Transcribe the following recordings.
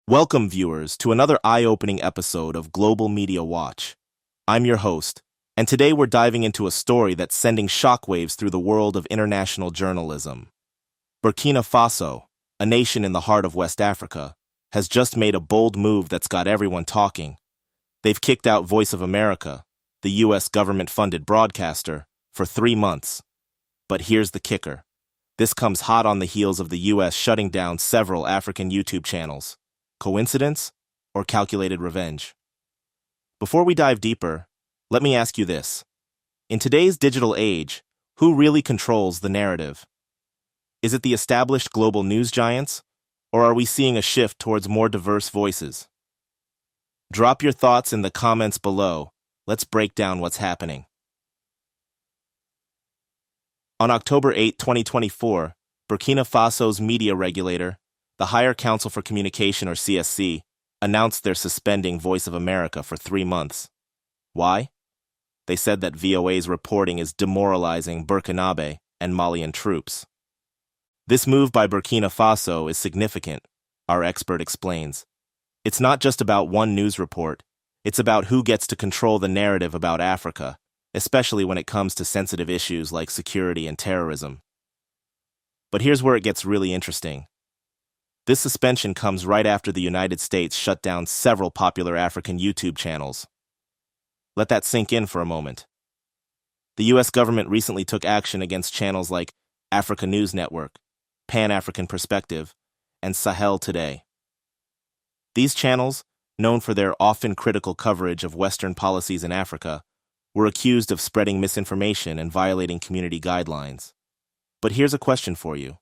Welcome, viewers, to another eye-opening episode of Global Media Watch. I'm your host, and today we're diving into a story that's sending shockwaves through the world of international journalism. Burkina Faso, a nation in the heart of West Africa, has just made a bold move that's got everyone talking. They've kicked out Voice of America, the U.S. government-funded broadcaster, for 3 months. But here's the kicker. This comes hot on the heels of the U.S. shutting down several African YouTube channels. Coincidence or calculated revenge? Before we dive deeper, let me ask you this. In today's digital age, who really controls the narrative? Is it the established global news giants, or are we seeing a shift towards more diverse voices? Drop your thoughts in the comments below. Let's break down what's happening. On October 8, 2024, Burkina Faso's media regulator, the Higher Council for Communication, or CSC, announced they're suspending Voice of America for 3 months. Why? They said that VOA's reporting is demoralizing Burkinabe and Malian troops. This move by Burkina Faso is significant, our expert explains. It's not just about one news report, it's about who gets to control the narrative about Africa, especially when it comes to sensitive issues like security and terrorism. But here's where it gets really interesting. This suspension comes right after the United States shut down several popular African YouTube channels. Let that sink in for a moment. The U.S. government recently took action against channels like Africa News Network, Pan-African Perspective, and Sahel Today. These channels, known for their often critical coverage of Western policies in Africa, were accused of spreading misinformation and violating community guidelines. But here's a question for you.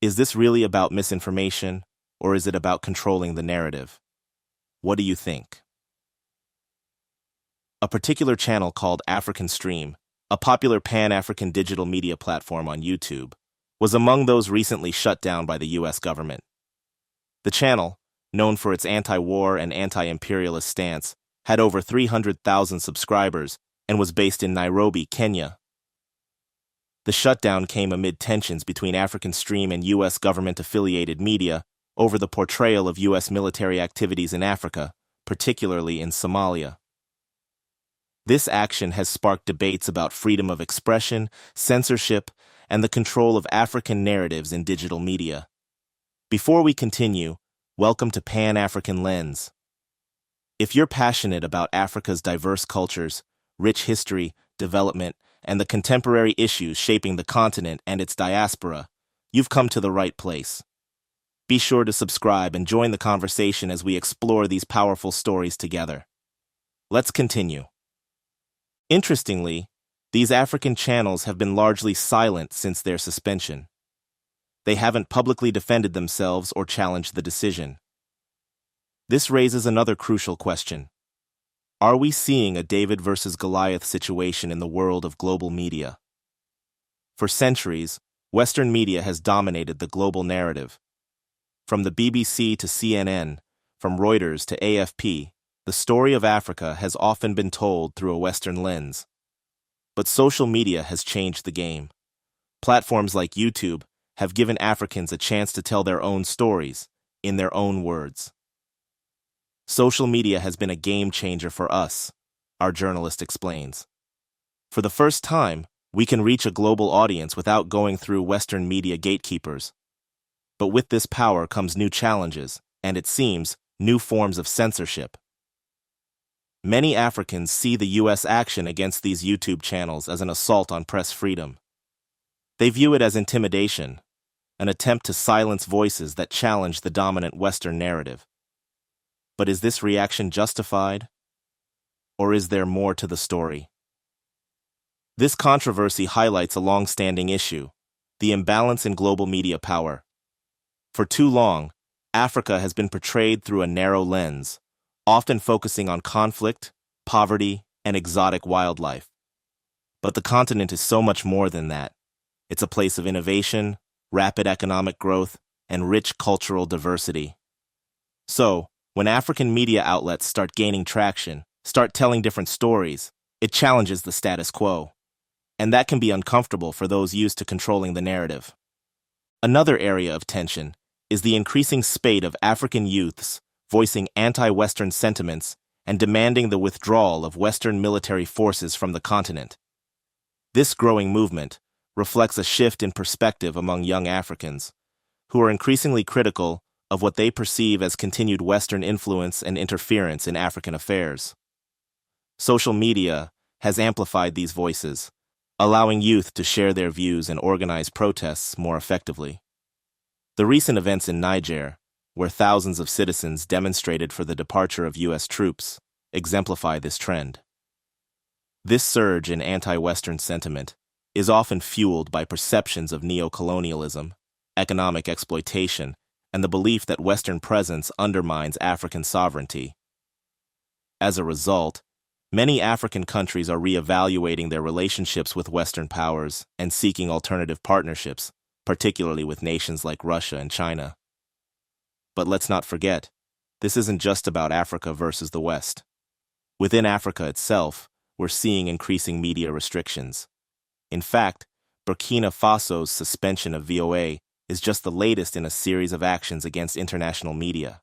Is this really about misinformation, or is it about controlling the narrative? What do you think? A particular channel called African Stream, a popular pan-African digital media platform on YouTube, was among those recently shut down by the U.S. government. The channel, known for its anti-war and anti-imperialist stance, had over 300,000 subscribers and was based in Nairobi, Kenya. The shutdown came amid tensions between African Stream and U.S. government-affiliated media over the portrayal of U.S. military activities in Africa, particularly in Somalia. This action has sparked debates about freedom of expression, censorship, and the control of African narratives in digital media. Before we continue, welcome to Pan-African Lens. If you're passionate about Africa's diverse cultures, rich history, development, and the contemporary issues shaping the continent and its diaspora, you've come to the right place. Be sure to subscribe and join the conversation as we explore these powerful stories together. Let's continue. Interestingly, these African channels have been largely silent since their suspension. They haven't publicly defended themselves or challenged the decision. This raises another crucial question. Are we seeing a David versus Goliath situation in the world of global media? For centuries, Western media has dominated the global narrative. From the BBC to CNN, from Reuters to AFP, the story of Africa has often been told through a Western lens. But social media has changed the game. Platforms like YouTube have given Africans a chance to tell their own stories, in their own words. Social media has been a game changer for us, our journalist explains. For the first time, we can reach a global audience without going through Western media gatekeepers. But with this power comes new challenges, and it seems, new forms of censorship. Many Africans see the U.S. action against these YouTube channels as an assault on press freedom. They view it as intimidation, an attempt to silence voices that challenge the dominant Western narrative. But is this reaction justified? Or is there more to the story? This controversy highlights a long-standing issue, the imbalance in global media power. For too long, Africa has been portrayed through a narrow lens, often focusing on conflict, poverty, and exotic wildlife. But the continent is so much more than that. It's a place of innovation, rapid economic growth, and rich cultural diversity. So, when African media outlets start gaining traction, start telling different stories, it challenges the status quo. And that can be uncomfortable for those used to controlling the narrative. Another area of tension is the increasing spate of African youths voicing anti-Western sentiments and demanding the withdrawal of Western military forces from the continent. This growing movement reflects a shift in perspective among young Africans, who are increasingly critical of what they perceive as continued Western influence and interference in African affairs. Social media has amplified these voices, allowing youth to share their views and organize protests more effectively. The recent events in Niger, where thousands of citizens demonstrated for the departure of U.S. troops, exemplify this trend. This surge in anti-Western sentiment is often fueled by perceptions of neocolonialism, economic exploitation, and the belief that Western presence undermines African sovereignty. As a result, many African countries are reevaluating their relationships with Western powers and seeking alternative partnerships, particularly with nations like Russia and China. But let's not forget, this isn't just about Africa versus the West. Within Africa itself, we're seeing increasing media restrictions. In fact, Burkina Faso's suspension of VOA is just the latest in a series of actions against international media.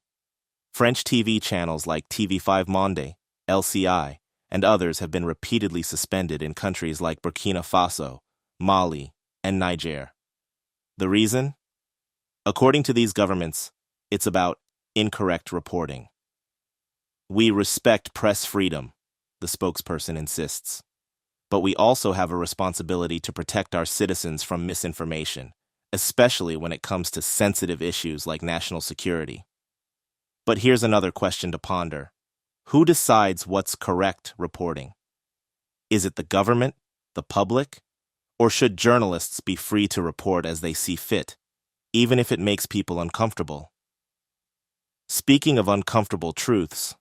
French TV channels like TV5 Monde, LCI, and others have been repeatedly suspended in countries like Burkina Faso, Mali, and Niger. The reason? According to these governments, it's about incorrect reporting. We respect press freedom, the spokesperson insists. But we also have a responsibility to protect our citizens from misinformation, especially when it comes to sensitive issues like national security. But here's another question to ponder. Who decides what's correct reporting? Is it the government, the public, or should journalists be free to report as they see fit, even if it makes people uncomfortable? Speaking of uncomfortable truths,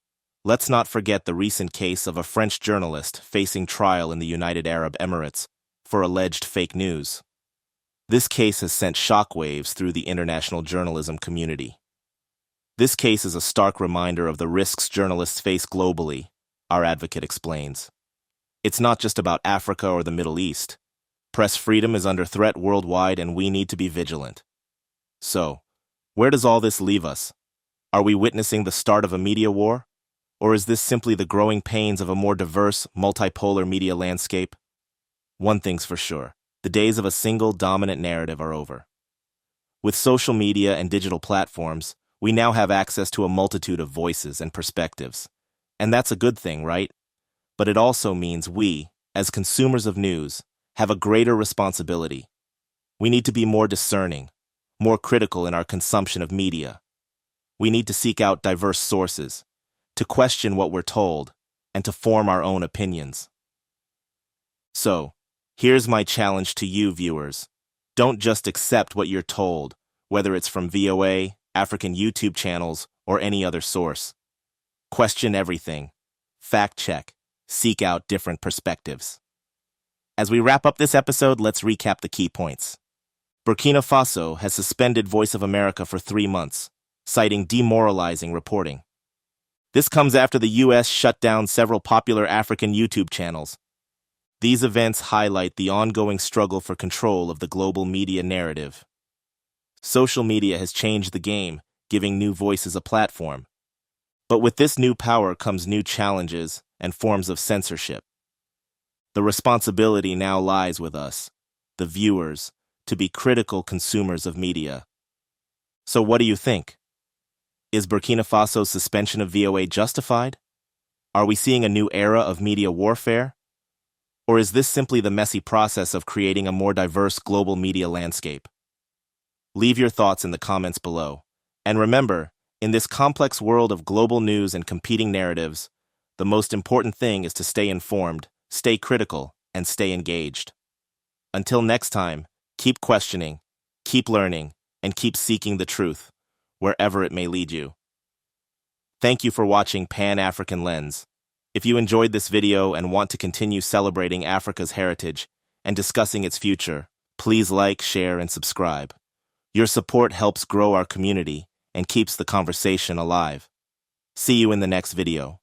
let's not forget the recent case of a French journalist facing trial in the United Arab Emirates for alleged fake news. This case has sent shockwaves through the international journalism community. This case is a stark reminder of the risks journalists face globally, our advocate explains. It's not just about Africa or the Middle East. Press freedom is under threat worldwide, and we need to be vigilant. So, where does all this leave us? Are we witnessing the start of a media war? Or is this simply the growing pains of a more diverse, multipolar media landscape? One thing's for sure, the days of a single dominant narrative are over. With social media and digital platforms, we now have access to a multitude of voices and perspectives. And that's a good thing, right? But it also means we, as consumers of news, have a greater responsibility. We need to be more discerning, more critical in our consumption of media. We need to seek out diverse sources, to question what we're told, and to form our own opinions. So, here's my challenge to you, viewers. Don't just accept what you're told, whether it's from VOA, African YouTube channels, or any other source. Question everything. Fact check. Seek out different perspectives. As we wrap up this episode, let's recap the key points. Burkina Faso has suspended Voice of America for 3 months, citing demoralizing reporting. This comes after the U.S. shut down several popular African YouTube channels. These events highlight the ongoing struggle for control of the global media narrative. Social media has changed the game, giving new voices a platform. But with this new power comes new challenges and forms of censorship. The responsibility now lies with us, the viewers, to be critical consumers of media. So what do you think? Is Burkina Faso's suspension of VOA justified? Are we seeing a new era of media warfare? Or is this simply the messy process of creating a more diverse global media landscape? Leave your thoughts in the comments below. And remember, in this complex world of global news and competing narratives, the most important thing is to stay informed, stay critical, and stay engaged. Until next time, keep questioning, keep learning, and keep seeking the truth, wherever it may lead you. Thank you for watching Pan-African Lens. If you enjoyed this video and want to continue celebrating Africa's heritage and discussing its future, please like, share, and subscribe. Your support helps grow our community and keeps the conversation alive. See you in the next video.